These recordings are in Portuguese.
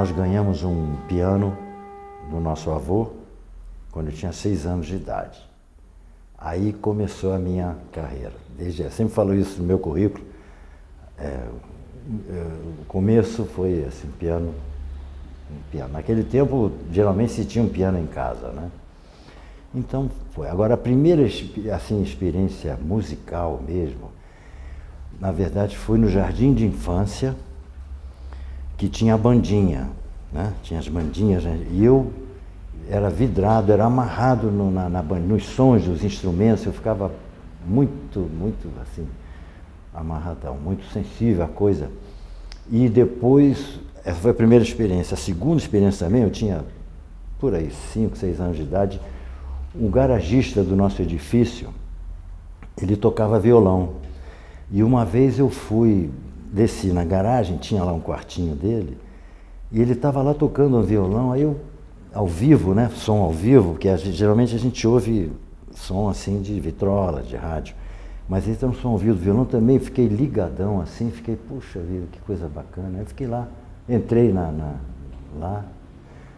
nós ganhamos um piano do nosso avô quando eu tinha 6 anos de idade. Aí começou a minha carreira. Eu sempre falo isso no meu currículo. O começo foi assim, piano. Naquele tempo, geralmente se tinha um piano em casa, né? Então foi. Agora, a primeira assim, experiência musical mesmo, na verdade, foi no jardim de infância, que tinha a bandinha, né? Tinha as bandinhas, né? E eu era vidrado, era amarrado nos sons dos instrumentos, eu ficava muito assim, amarradão, muito sensível à coisa. E depois, essa foi a primeira experiência. A segunda experiência também, eu tinha por aí 5, 6 anos de idade, um garagista do nosso edifício, ele tocava violão. E uma vez eu desci na garagem, tinha lá um quartinho dele, e ele estava lá tocando um violão, aí eu, ao vivo, né, som ao vivo, porque geralmente a gente ouve som assim de vitrola, de rádio, mas ele tem um som ao vivo do violão também, fiquei ligadão assim, fiquei, puxa vida, que coisa bacana. Aí fiquei lá, entrei lá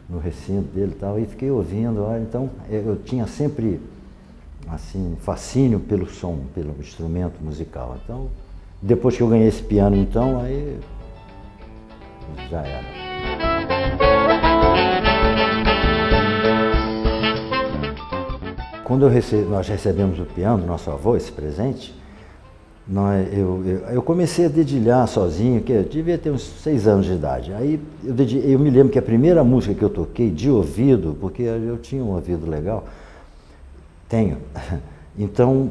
no recinto dele e tal, e fiquei ouvindo, olha, então eu tinha sempre assim, fascínio pelo som, pelo instrumento musical. Então, depois que eu ganhei esse piano, então, aí já era. Quando nós recebemos o piano do nosso avô, esse presente, eu comecei a dedilhar sozinho, que eu devia ter uns 6 anos de idade. Aí eu me lembro que a primeira música que eu toquei de ouvido, porque eu tinha um ouvido legal, tenho. Então,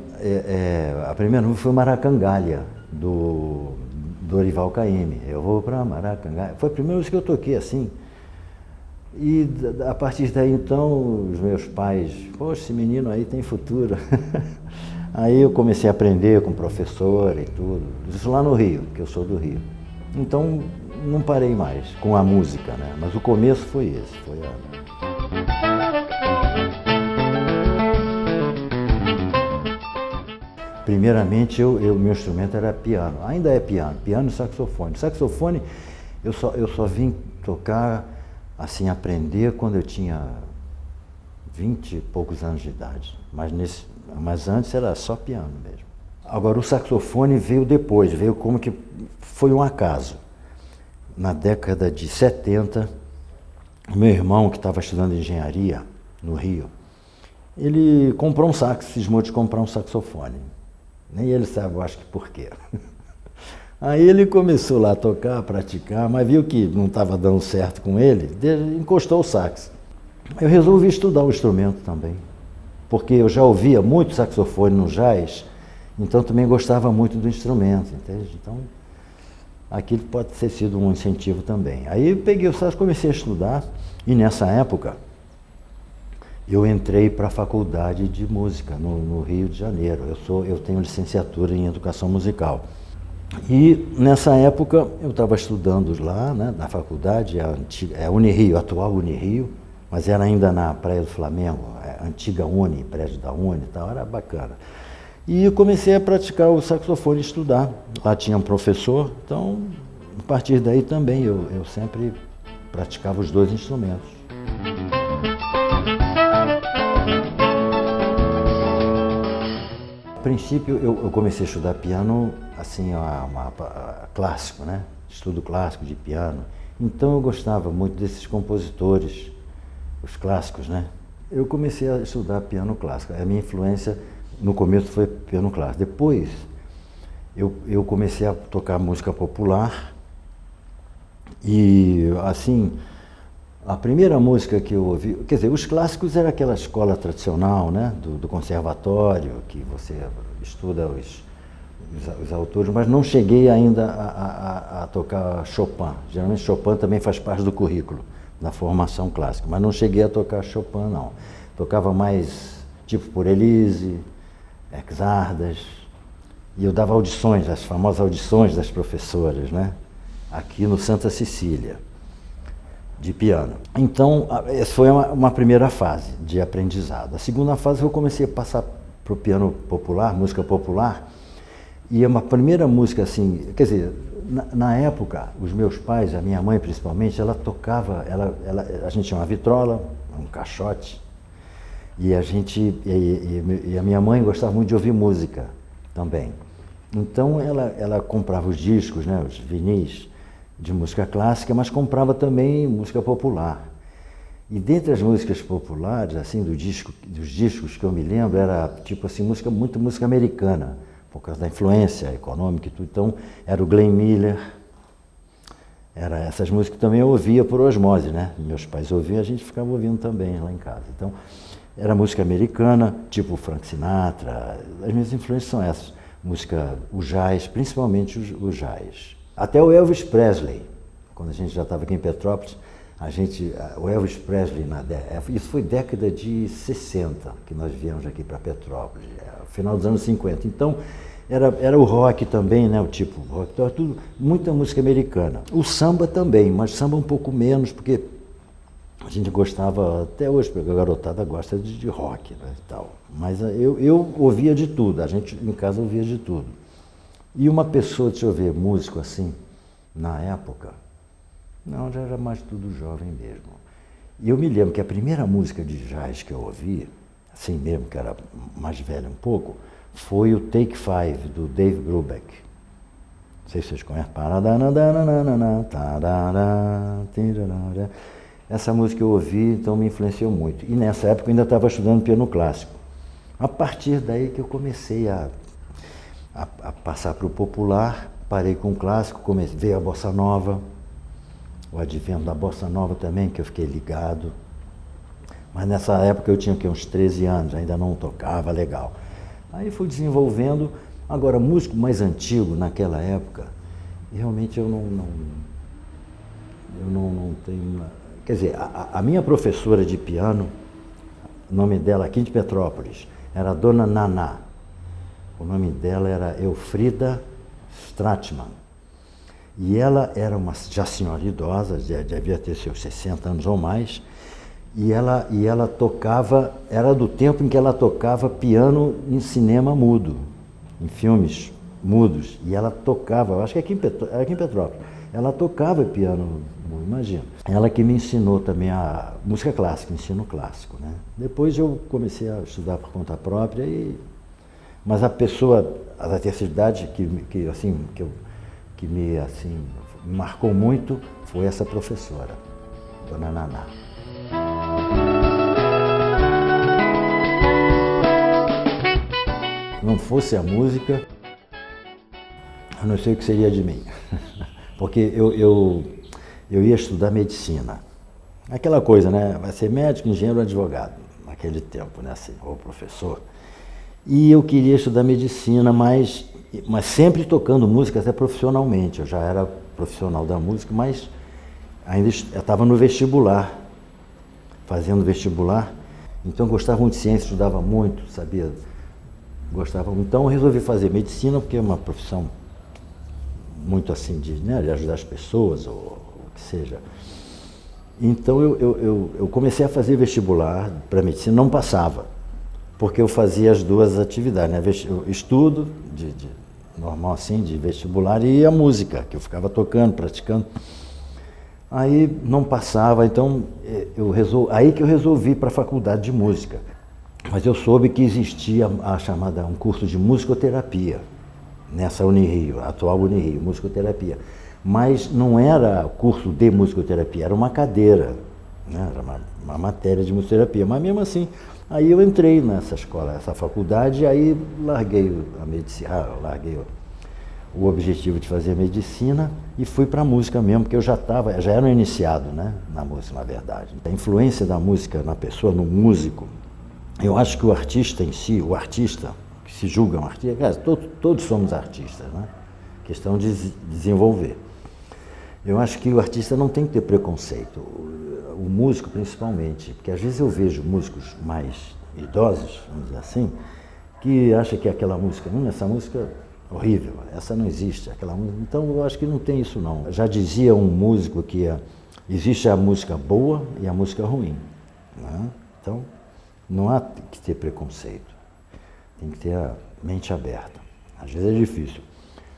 a primeira música foi Maracangalha, do Dorival Caymmi. Eu vou pra Maracangalha. Foi a primeira música que eu toquei assim. E a partir daí, então, os meus pais, poxa, esse menino aí tem futuro. Aí eu comecei a aprender com o professor e tudo. Isso lá no Rio, que eu sou do Rio. Então, não parei mais com a música, né? Mas o começo foi esse. Primeiramente, meu instrumento era piano. Ainda é piano e saxofone. Saxofone, eu só vim tocar, assim, aprender quando eu tinha 20 e poucos anos de idade. Mas antes era só piano mesmo. Agora, o saxofone veio depois, veio como que foi um acaso. Na década de 70, o meu irmão, que estava estudando engenharia no Rio, ele comprou um sax, cismou de comprar um saxofone. Nem ele sabe, eu acho que por quê. Aí ele começou lá a tocar, a praticar, mas viu que não estava dando certo com ele, encostou o sax. Eu resolvi estudar o instrumento também, porque eu já ouvia muito saxofone no jazz, então também gostava muito do instrumento, entende? Então, aquilo pode ter sido um incentivo também. Aí eu peguei o sax, comecei a estudar, e nessa época eu entrei para a faculdade de música no Rio de Janeiro. Eu tenho licenciatura em educação musical. E nessa época eu estava estudando lá, né, na faculdade, a Unirio, a atual Unirio, mas era ainda na Praia do Flamengo, a antiga Uni, prédio da Uni e tal, era bacana. E eu comecei a praticar o saxofone e estudar. Lá tinha um professor, então a partir daí também eu sempre praticava os dois instrumentos. A princípio eu comecei a estudar piano assim, clássico, né? Estudo clássico de piano. Então eu gostava muito desses compositores, os clássicos, né? Eu comecei a estudar piano clássico. A minha influência no começo foi piano clássico. Depois eu comecei a tocar música popular e assim, a primeira música que eu ouvi, quer dizer, os clássicos era aquela escola tradicional, né, do conservatório, que você estuda os autores, mas não cheguei ainda a tocar Chopin. Geralmente Chopin também faz parte do currículo, da formação clássica, mas não cheguei a tocar Chopin, não. Tocava mais, tipo, por Elise, Exardas, e eu dava audições, as famosas audições das professoras, né, aqui no Santa Cecília, de piano. Então, essa foi uma primeira fase de aprendizado. A segunda fase eu comecei a passar para o piano popular, música popular, E é uma primeira música assim, quer dizer, na época, os meus pais, a minha mãe principalmente, ela tocava, a gente tinha uma vitrola, um caixote, e a minha mãe gostava muito de ouvir música também. Então ela comprava os discos, né, os vinis de música clássica, mas comprava também música popular. E dentre as músicas populares, assim, dos discos que eu me lembro, era tipo assim, muito música americana, por causa da influência econômica e tudo. Então, era o Glenn Miller, era essas músicas que também eu ouvia por osmose, né? Meus pais ouviam, a gente ficava ouvindo também lá em casa. Então, era música americana, tipo Frank Sinatra, as minhas influências são essas. Música, o jazz, principalmente o jazz. Até o Elvis Presley, quando a gente já estava aqui em Petrópolis, o Elvis Presley, isso foi década de 60 que nós viemos aqui para Petrópolis, final dos anos 50. Então, era o rock também, né? O tipo rock, tudo, muita música americana. O samba também, mas samba um pouco menos, porque a gente gostava, até hoje, porque a garotada gosta de rock, né, e tal. Mas eu ouvia de tudo, a gente em casa ouvia de tudo. E uma pessoa, deixa eu ver, músico assim, na época, não, já era mais tudo jovem mesmo. E eu me lembro que a primeira música de jazz que eu ouvi, assim mesmo, que era mais velho um pouco, foi o Take Five, do Dave Brubeck. Não sei se vocês conhecem. Essa música eu ouvi, então me influenciou muito. E nessa época eu ainda estava estudando piano clássico. A partir daí que eu comecei a passar para o popular, parei com o clássico, veio a bossa nova, o advento da bossa nova também, que eu fiquei ligado. Mas nessa época eu tinha uns 13 anos, ainda não tocava legal. Aí fui desenvolvendo. Agora, músico mais antigo naquela época, realmente eu não tenho... Quer dizer, a minha professora de piano, o nome dela aqui de Petrópolis, era a Dona Naná. O nome dela era Elfrida Stratman. E ela era uma já senhora idosa, devia ter seus 60 anos ou mais, e ela tocava, era do tempo em que ela tocava piano em cinema mudo, em filmes mudos. E ela tocava, eu acho que aqui em Petrópolis, ela tocava piano, imagina. Ela que me ensinou também a música clássica, ensino clássico, né? Depois eu comecei a estudar por conta própria, mas a pessoa da terceira idade que me marcou muito foi essa professora, Dona Naná. Se não fosse a música, eu não sei o que seria de mim. Porque eu ia estudar medicina. Aquela coisa, né? Vai ser médico, engenheiro, advogado, naquele tempo, né? Assim, ou professor. E eu queria estudar medicina, mas sempre tocando música até profissionalmente. Eu já era profissional da música, mas ainda estava no vestibular, fazendo vestibular. Então eu gostava muito de ciência, estudava muito, sabia? Gostava muito. Então eu resolvi fazer medicina, porque é uma profissão muito assim de ajudar as pessoas, ou o que seja. Então eu comecei a fazer vestibular para medicina, não passava, porque eu fazia as duas atividades, né? Estudo normal assim, de vestibular, e a música, que eu ficava tocando, praticando. Aí não passava, então aí que eu resolvi ir para a faculdade de música. Mas eu soube que existia um curso de musicoterapia, nessa Unirio, a atual Unirio, musicoterapia. Mas não era curso de musicoterapia, era uma cadeira, né? Era uma matéria de musicoterapia. Mas mesmo assim, aí eu entrei nessa escola, essa faculdade, e aí larguei a medicina, larguei o objetivo de fazer medicina e fui para a música mesmo, porque eu já era um iniciado, né, na música, na verdade. A influência da música na pessoa, no músico, eu acho que o artista em si, o artista, que se julga um artista, todos somos artistas, né? Questão de desenvolver. Eu acho que o artista não tem que ter preconceito, o músico principalmente, porque às vezes eu vejo músicos mais idosos, vamos dizer assim, que acham que aquela música, essa música é horrível, essa não existe, aquela música. Então eu acho que não tem isso não. Já dizia um músico que existe a música boa e a música ruim, né? Então não há que ter preconceito, tem que ter a mente aberta. Às vezes é difícil.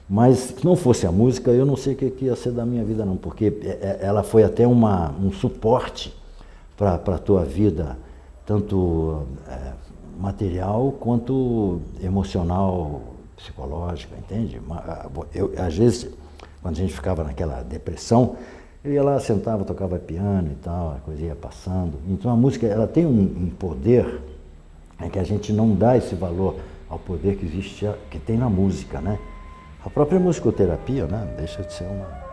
Mas se não fosse a música, eu não sei o que ia ser da minha vida não, porque ela foi até um suporte para a tua vida, tanto material quanto emocional, psicológica, entende? Às vezes, quando a gente ficava naquela depressão, eu ia lá, sentava, tocava piano e tal, a coisa ia passando. Então a música, ela tem um poder que a gente não dá esse valor ao poder que existe, que tem na música, né? A própria musicoterapia, né? Deixa de ser uma...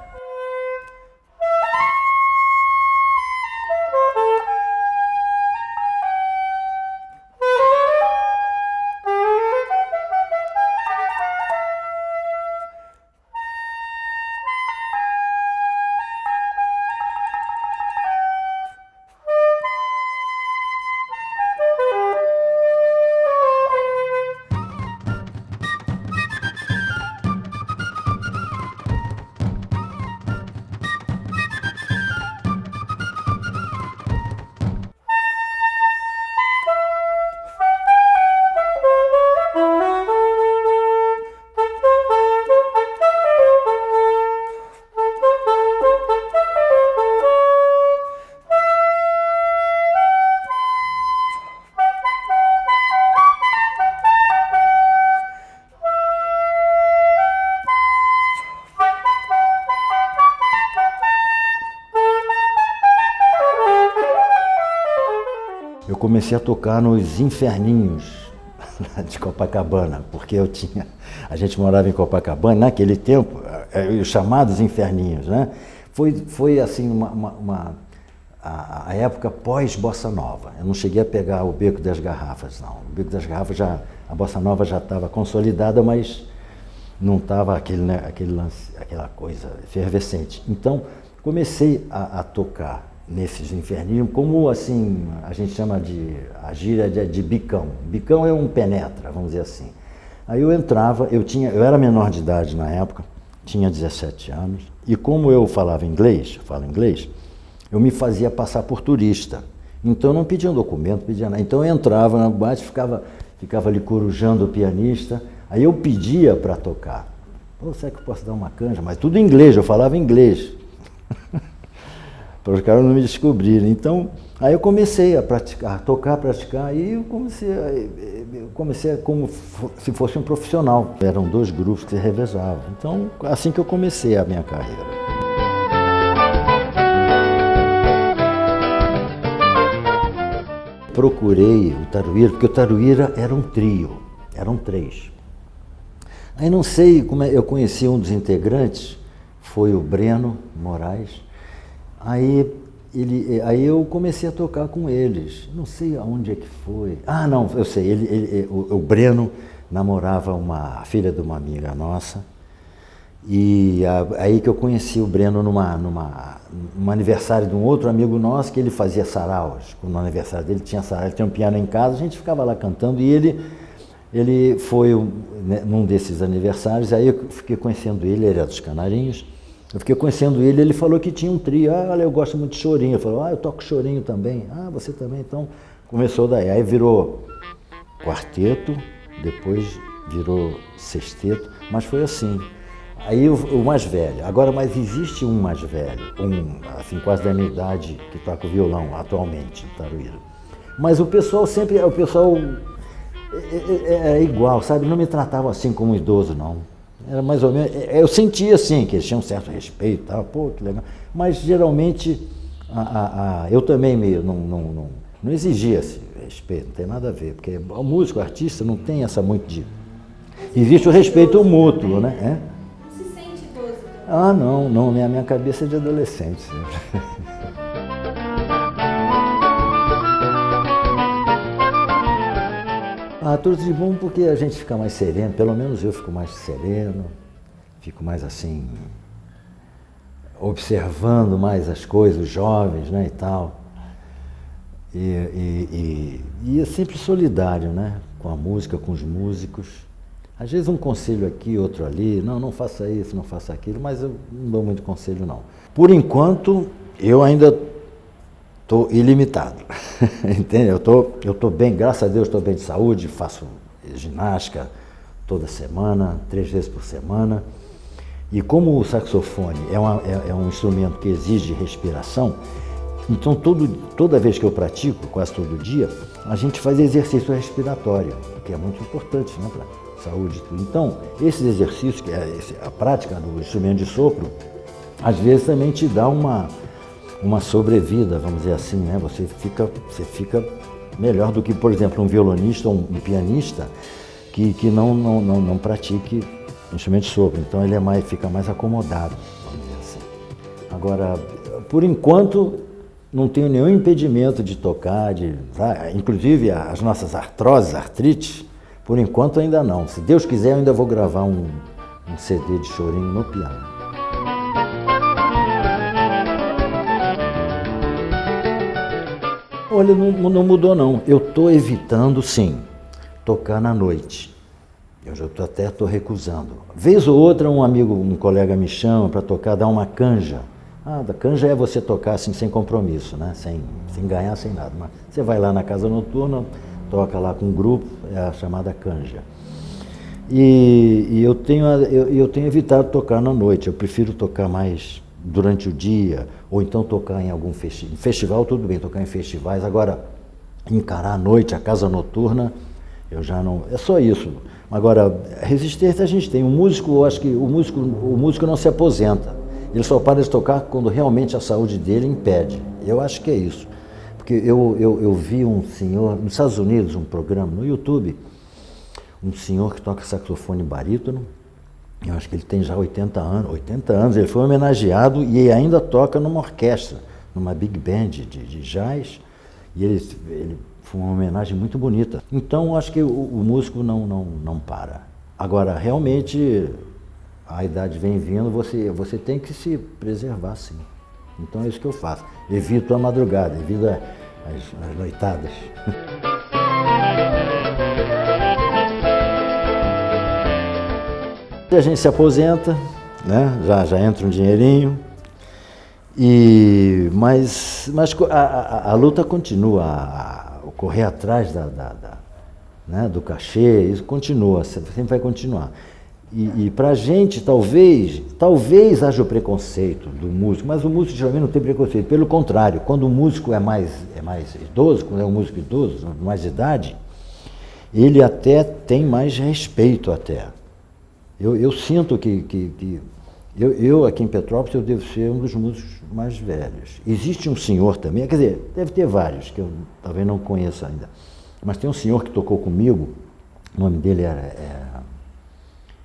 Eu comecei a tocar nos inferninhos de Copacabana, porque a gente morava em Copacabana, naquele tempo, os chamados inferninhos, né? Foi assim, a época pós-Bossa Nova. Eu não cheguei a pegar o Beco das Garrafas, não. O Beco das Garrafas, a Bossa Nova já estava consolidada, mas não estava aquele lance, aquela coisa efervescente. Então, comecei a tocar nesses inferninhos, como assim, a gente chama a gíria de bicão. Bicão é um penetra, vamos dizer assim. Aí eu entrava, eu era menor de idade na época, tinha 17 anos, e como eu falo inglês, eu me fazia passar por turista. Então eu não pedia um documento, pedia nada. Então eu entrava na boate, ficava ali corujando o pianista, aí eu pedia para tocar. Pô, será que eu posso dar uma canja? Mas tudo em inglês, eu falava inglês. Para os caras não me descobrirem. Então, aí eu comecei a praticar, a tocar, praticar, e eu comecei como se fosse um profissional. Eram 2 grupos que se revezavam. Então, assim que eu comecei a minha carreira. Procurei o Taruíra, porque o Taruíra era um trio, eram 3. Aí não sei como eu conheci um dos integrantes, foi o Breno Moraes. Aí eu comecei a tocar com eles, não sei aonde é que foi. Ah, não, eu sei, o Breno namorava a filha de uma amiga nossa, e aí que eu conheci o Breno num aniversário de um outro amigo nosso, que ele fazia saraus. No aniversário dele tinha sarau, ele tinha um piano em casa, a gente ficava lá cantando, e ele foi num desses aniversários, aí eu fiquei conhecendo ele era dos Canarinhos. Eu fiquei conhecendo ele falou que tinha um trio. Ah, olha, eu gosto muito de chorinho. Ele falou, eu toco chorinho também. Ah, você também? Então, começou daí. Aí virou quarteto, depois virou sexteto, mas foi assim. Aí o mais velho. Agora, mas existe um mais velho, assim, quase da minha idade, que toca o violão atualmente, no Taruíra. Mas o pessoal é igual, sabe? Não me tratavam assim como um idoso, não. Era mais ou menos, eu sentia assim, que eles tinham um certo respeito e tal, pô, que legal. Mas geralmente, eu também não exigia esse respeito, não tem nada a ver, porque o músico, o artista, não tem essa muito de... Existe o respeito mútuo, né? Não se sente idoso? Ah, não, minha cabeça é de adolescente sempre. Tudo de bom porque a gente fica mais sereno, pelo menos eu fico mais sereno, fico mais assim, observando mais as coisas, os jovens, né, e tal. E é sempre solidário, né, com a música, com os músicos. Às vezes um conselho aqui, outro ali, não faça isso, não faça aquilo, mas eu não dou muito conselho não. Por enquanto, eu ainda estou ilimitado, entende? Eu tô bem, graças a Deus estou bem de saúde, faço ginástica, toda semana, 3 vezes por semana. E como o saxofone é um instrumento que exige respiração, então toda vez que eu pratico, quase todo dia, a gente faz exercício respiratório, que é muito importante, né, para a saúde e tudo. Então, esses exercícios, que é a prática do instrumento de sopro, às vezes também te dá uma sobrevida, vamos dizer assim, né? Você fica melhor do que, por exemplo, um violonista ou um pianista que não pratique instrumento de sopro. Então ele fica mais acomodado, vamos dizer assim. Agora, por enquanto, não tenho nenhum impedimento de tocar, inclusive as nossas artroses, artrite, por enquanto ainda não. Se Deus quiser, eu ainda vou gravar um CD de chorinho no piano. Olha, não mudou não. Eu estou evitando, sim, tocar na noite. Eu já até estou recusando. Vez ou outra um colega me chama para tocar, dar uma canja. Da canja é você tocar assim sem compromisso, né? Sem ganhar, sem nada. Mas você vai lá na casa noturna, toca lá com um grupo, é a chamada canja. E eu tenho evitado tocar na noite. Eu prefiro tocar mais durante o dia, ou então tocar em algum festival, tudo bem, tocar em festivais. Agora, encarar a noite, a casa noturna, eu já não... É só isso. Agora, resistência a gente tem. O músico, eu acho que o músico não se aposenta. Ele só para de tocar quando realmente a saúde dele impede. Eu acho que é isso. Porque eu vi um senhor, nos Estados Unidos, um programa no YouTube, um senhor que toca saxofone barítono, eu acho que ele tem já 80 anos, ele foi homenageado e ainda toca numa orquestra, numa big band de jazz, e ele foi uma homenagem muito bonita. Então, eu acho que o músico não para. Agora, realmente, a idade vem vindo, você tem que se preservar, sim. Então, é isso que eu faço. Evito a madrugada, evito as noitadas. A gente se aposenta, né? Já entra um dinheirinho, mas a luta continua, o correr atrás né, do cachê, isso continua, sempre vai continuar. E para a gente, talvez haja o preconceito do músico, mas o músico geralmente não tem preconceito, pelo contrário, quando o músico é mais idoso, quando é um músico idoso, mais de idade, ele até tem mais respeito até. Eu sinto que eu aqui em Petrópolis, eu devo ser um dos músicos mais velhos. Existe um senhor também, quer dizer, deve ter vários, que eu talvez não conheça ainda, mas tem um senhor que tocou comigo, o nome dele é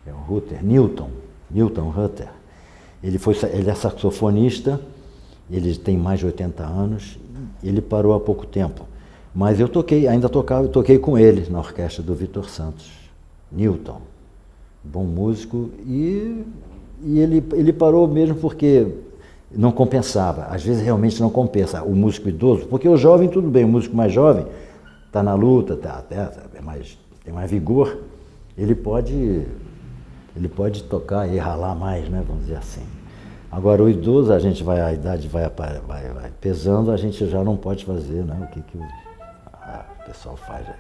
o Rutter, Newton Rutter. Ele é saxofonista, ele tem mais de 80 anos, ele parou há pouco tempo. Mas eu toquei com ele na orquestra do Vitor Santos, Newton. Bom músico, e ele parou mesmo porque não compensava. Às vezes realmente não compensa o músico idoso, porque o jovem tudo bem, o músico mais jovem está na luta, tem mais vigor, ele pode tocar e ralar mais, né, vamos dizer assim. Agora o idoso, a idade vai pesando, a gente já não pode fazer, né, o que o pessoal faz aí.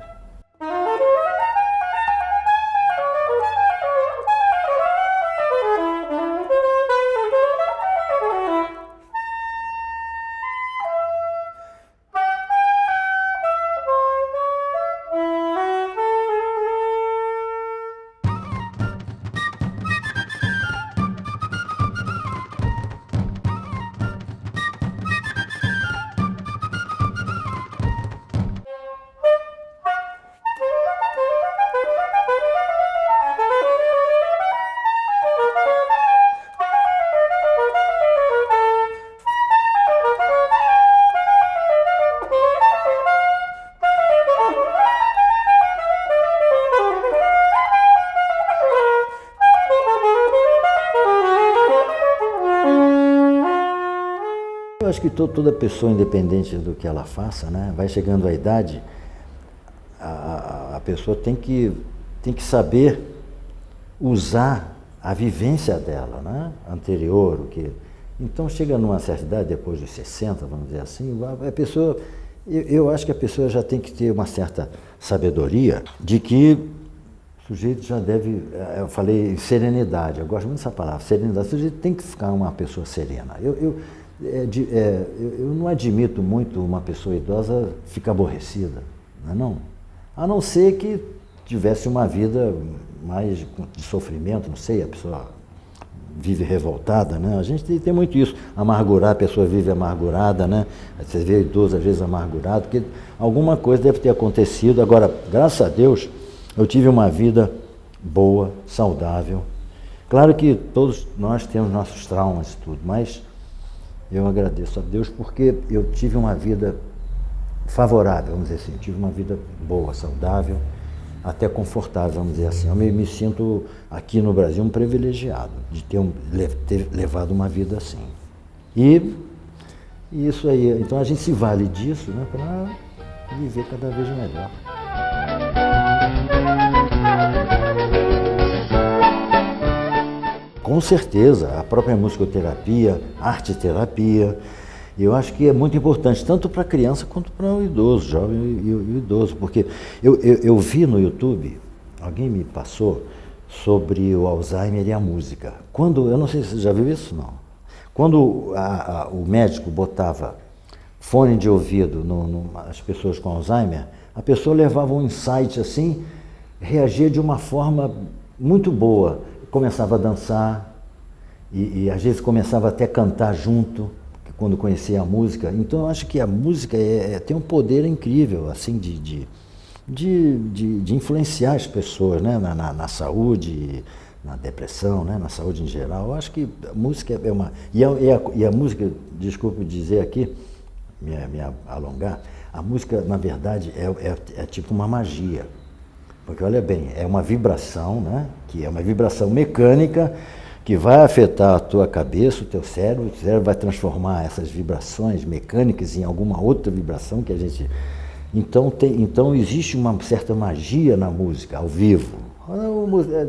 Eu acho que toda pessoa, independente do que ela faça, né, vai chegando à idade, a pessoa tem que saber usar a vivência dela, né, anterior. Então chega numa certa idade, depois dos 60, vamos dizer assim, a pessoa, eu acho que a pessoa já tem que ter uma certa sabedoria de que sujeito já deve, eu falei serenidade, eu gosto muito dessa palavra, serenidade. O sujeito tem que ficar uma pessoa serena. Eu não admito muito uma pessoa idosa ficar aborrecida, não é não? A não ser que tivesse uma vida mais de sofrimento, não sei, a pessoa vive revoltada, né? A gente tem muito isso, amargurar, a pessoa vive amargurada, né? Você vê idoso às vezes amargurado, porque alguma coisa deve ter acontecido. Agora, graças a Deus, eu tive uma vida boa, saudável. Claro que todos nós temos nossos traumas e tudo, mas eu agradeço a Deus porque eu tive uma vida favorável, vamos dizer assim, eu tive uma vida boa, saudável, até confortável, vamos dizer assim. Eu me sinto aqui no Brasil um privilegiado de ter levado uma vida assim. E isso aí, então a gente se vale disso, né, para viver cada vez melhor. Com certeza, a própria musicoterapia, arte-terapia, eu acho que é muito importante, tanto para a criança quanto para o idoso, jovem e o idoso, porque eu vi no YouTube, alguém me passou, sobre o Alzheimer e a música. Eu não sei se você já viu isso, não. Quando o médico botava fone de ouvido nas pessoas com Alzheimer, a pessoa levava um insight assim, reagia de uma forma muito boa. Começava a dançar e às vezes começava até a cantar junto, quando conhecia a música. Então eu acho que a música tem um poder incrível assim de influenciar as pessoas, né? na saúde, na depressão, né? Na saúde em geral. Eu acho que a música é uma... E a música, desculpe dizer aqui, me alongar, a música, na verdade, é tipo uma magia. Porque, olha bem, é uma vibração, né? Que é uma vibração mecânica que vai afetar a tua cabeça, o teu cérebro vai transformar essas vibrações mecânicas em alguma outra vibração que a gente... Então existe uma certa magia na música, ao vivo.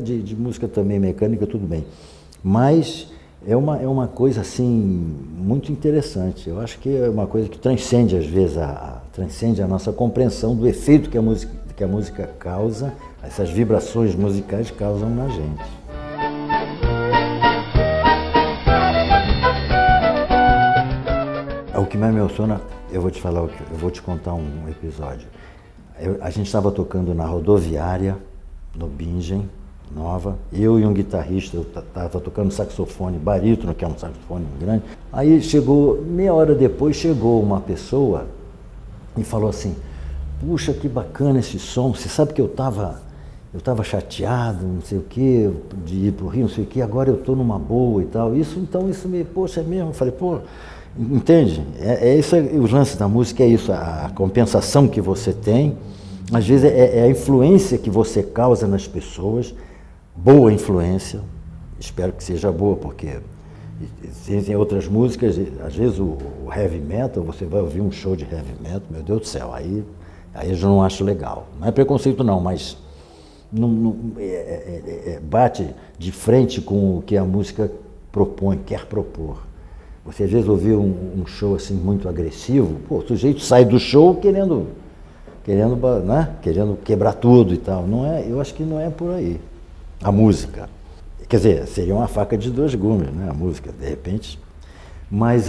De música também mecânica, tudo bem. Mas é uma coisa assim muito interessante. Eu acho que é uma coisa que transcende, às vezes, transcende a nossa compreensão do efeito que a música causa, essas vibrações musicais causam na gente. O que mais me emociona, eu vou te contar um episódio. A gente estava tocando na rodoviária, no Bingen, Nova, eu e um guitarrista, eu estava tocando saxofone barítono, que é um saxofone grande. Aí meia hora depois, chegou uma pessoa e falou assim: puxa, que bacana esse som, você sabe que eu estava chateado, não sei o quê, de ir para o Rio, não sei o quê, agora eu estou numa boa e tal. Poxa, é mesmo? Eu falei, pô, entende? Isso, os lances da música é isso, a compensação que você tem, às vezes é a influência que você causa nas pessoas, boa influência, espero que seja boa, porque tem outras músicas, às vezes o heavy metal, você vai ouvir um show de heavy metal, meu Deus do céu, aí eu já não acho legal. Não é preconceito não, mas bate de frente com o que a música quer propor. Você às vezes ouviu um show assim muito agressivo, o sujeito sai do show querendo quebrar tudo e tal. Eu acho que não é por aí. A música. Quer dizer, seria uma faca de dois gumes, né? A música, de repente. Mas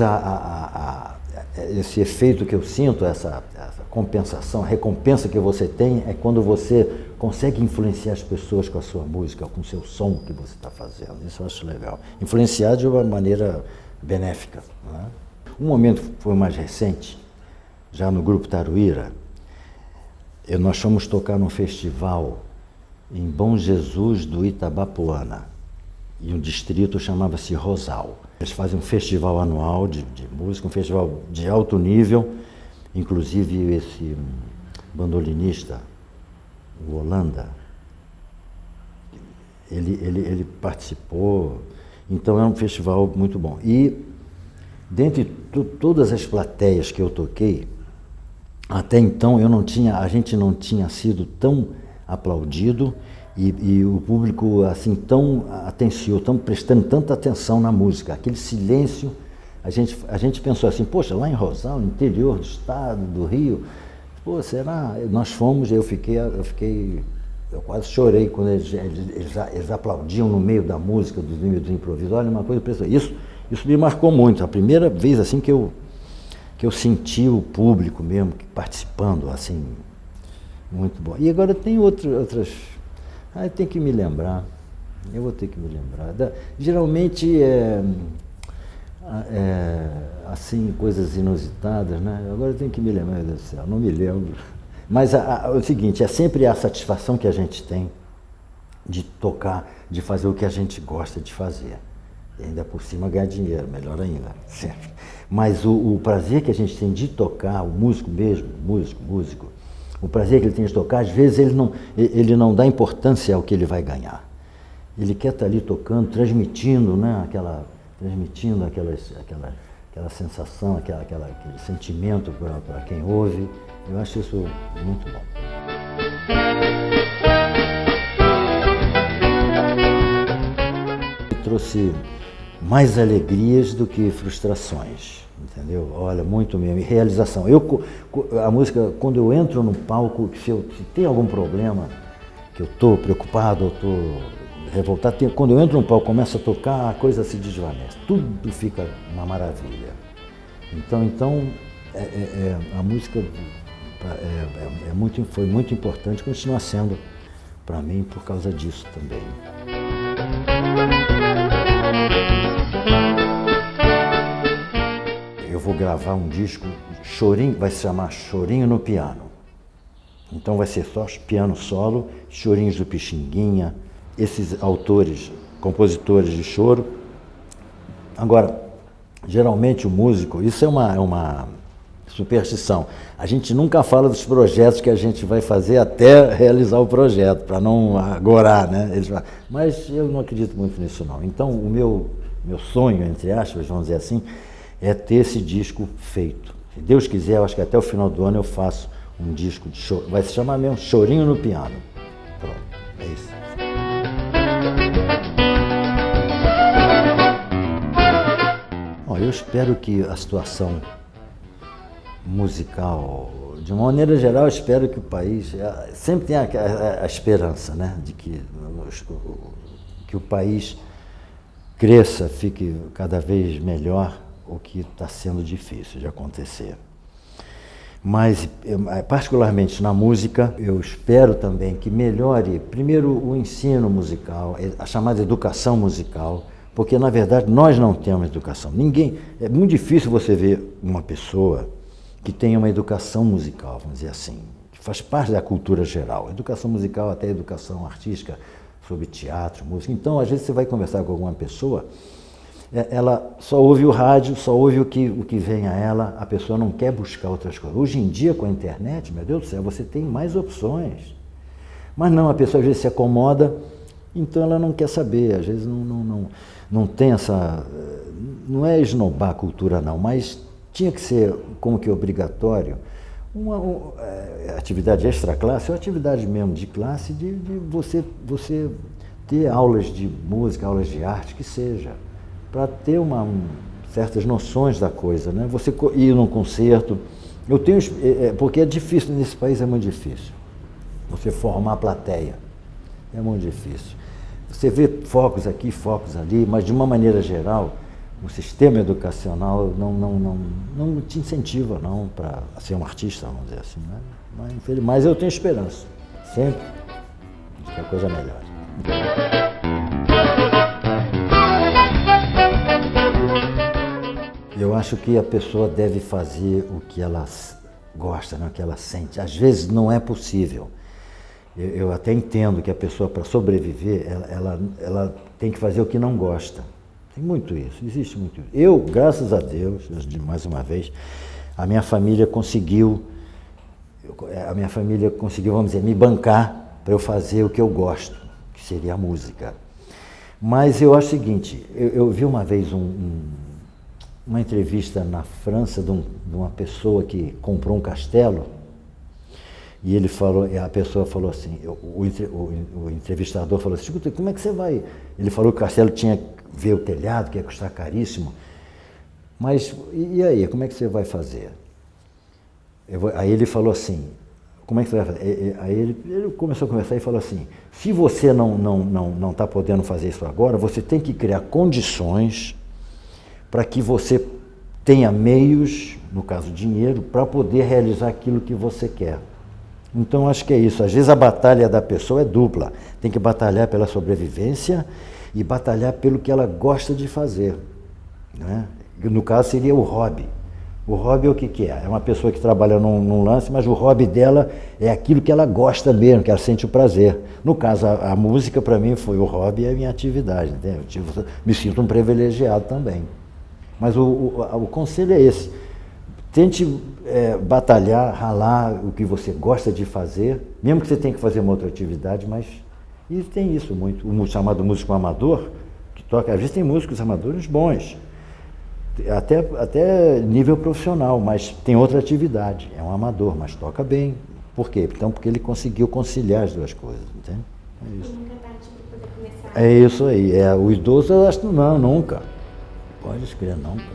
esse efeito que eu sinto, essa compensação, a recompensa que você tem é quando você consegue influenciar as pessoas com a sua música, com o seu som que você está fazendo. Isso eu acho legal. Influenciar de uma maneira benéfica. Né? Um momento foi mais recente, já no Grupo Taruíra, nós fomos tocar num festival em Bom Jesus do Itabapoana, e um distrito chamava-se Rosal. Eles fazem um festival anual de música, um festival de alto nível, inclusive esse bandolinista, o Holanda, ele participou, então é um festival muito bom. E dentre todas as plateias que eu toquei, até então a gente não tinha sido tão aplaudido e o público assim tão atencioso, tão prestando tanta atenção na música, aquele silêncio. A gente pensou assim, poxa, lá em Rosal, no interior do estado, do Rio, pô, será? Nós fomos, eu fiquei Eu quase chorei quando eles aplaudiam no meio da música, do improviso. Olha, uma coisa impressionante. Isso me marcou muito. A primeira vez assim que eu senti o público mesmo participando, assim, muito bom. E agora tem outras... tem que me lembrar. Eu vou ter que me lembrar. Geralmente assim, coisas inusitadas, né? Agora eu tenho que me lembrar, meu Deus do céu, não me lembro. Mas o seguinte, é sempre a satisfação que a gente tem de tocar, de fazer o que a gente gosta de fazer. E ainda por cima ganhar dinheiro, melhor ainda, sempre. Mas o prazer que a gente tem de tocar, o músico mesmo, músico, o prazer que ele tem de tocar, às vezes ele não dá importância ao que ele vai ganhar. Ele quer estar ali tocando, transmitindo, né? Aquela sensação, aquele sentimento para quem ouve. Eu acho isso muito bom. Trouxe mais alegrias do que frustrações, entendeu? Olha, muito mesmo. E realização. A música, quando eu entro no palco, se tem algum problema, que eu estou preocupado, eu estou revoltado, quando eu entro no palco, começo a tocar, a coisa se desvanece. Tudo fica uma maravilha. Então a música foi muito importante, continua sendo para mim por causa disso também. Eu vou gravar um disco, vai se chamar Chorinho no Piano. Então vai ser só piano solo, chorinhos do Pixinguinha, esses autores, compositores de choro. Agora, geralmente o músico, isso é uma superstição. A gente nunca fala dos projetos que a gente vai fazer até realizar o projeto, para não agorar, né? Mas eu não acredito muito nisso, não. Então, o meu sonho, entre aspas, vamos dizer assim, é ter esse disco feito. Se Deus quiser, eu acho que até o final do ano eu faço um disco de choro. Vai se chamar mesmo Chorinho no Piano. Pronto, é isso. Bom, eu espero que a situação musical, de uma maneira geral, eu espero que o país sempre tenha a esperança, né, de que o país cresça, fique cada vez melhor, o que está sendo difícil de acontecer. Mas, particularmente na música, eu espero também que melhore, primeiro, o ensino musical, a chamada educação musical, porque, na verdade, nós não temos educação. É muito difícil você ver uma pessoa que tenha uma educação musical, vamos dizer assim, que faz parte da cultura geral. Educação musical, até educação artística, sobre teatro, música. Então, às vezes, você vai conversar com alguma pessoa, ela só ouve o rádio, só ouve o que vem a ela, a pessoa não quer buscar outras coisas. Hoje em dia, com a internet, meu Deus do céu, você tem mais opções. Mas não, a pessoa às vezes se acomoda, então ela não quer saber, às vezes não tem essa... Não é esnobar a cultura, não, mas tinha que ser como que obrigatório uma atividade extra-classe, ou atividade mesmo de classe, de você ter aulas de música, aulas de arte, que seja, para ter certas noções da coisa, né? Você ir num concerto, porque é difícil, nesse país é muito difícil, você formar a plateia, é muito difícil. Você vê focos aqui, focos ali, mas de uma maneira geral, o sistema educacional não te incentiva não para ser um artista, vamos dizer assim, né? Mas eu tenho esperança, sempre, de que a coisa melhore. Eu acho que a pessoa deve fazer o que ela gosta, né? O que ela sente. Às vezes não é possível. Eu até entendo que a pessoa, para sobreviver, ela tem que fazer o que não gosta. Tem muito isso, existe muito isso. Eu, graças a Deus, mais uma vez, a minha família conseguiu, vamos dizer, me bancar para eu fazer o que eu gosto, que seria a música. Mas eu acho o seguinte, eu vi uma vez uma entrevista na França de uma pessoa que comprou um castelo, e a pessoa falou assim, o entrevistador falou assim, escuta, como é que você vai? Ele falou que o castelo tinha que ver o telhado, que ia custar caríssimo, mas e aí, como é que você vai fazer? Aí ele falou assim, como é que você vai fazer? Aí ele começou a conversar e falou assim, se você não está podendo fazer isso agora, você tem que criar condições para que você tenha meios, no caso dinheiro, para poder realizar aquilo que você quer. Então acho que é isso, às vezes a batalha da pessoa é dupla, tem que batalhar pela sobrevivência e batalhar pelo que ela gosta de fazer, né? No caso seria o hobby. O hobby é o que é? É uma pessoa que trabalha num lance, mas o hobby dela é aquilo que ela gosta mesmo, que ela sente o prazer. No caso, a música para mim foi o hobby e a minha atividade, entendeu? Me sinto um privilegiado também. Mas o conselho é esse. Tente batalhar, ralar o que você gosta de fazer, mesmo que você tenha que fazer uma outra atividade, mas... E tem isso muito, o chamado músico amador, que toca, às vezes tem músicos amadores bons, até nível profissional, mas tem outra atividade, é um amador, mas toca bem. Por quê? Então, porque ele conseguiu conciliar as duas coisas, entende? É isso. Nunca é tarde para poder começar. É isso aí. O idoso, eu acho que não, nunca. Pode escrever, nunca.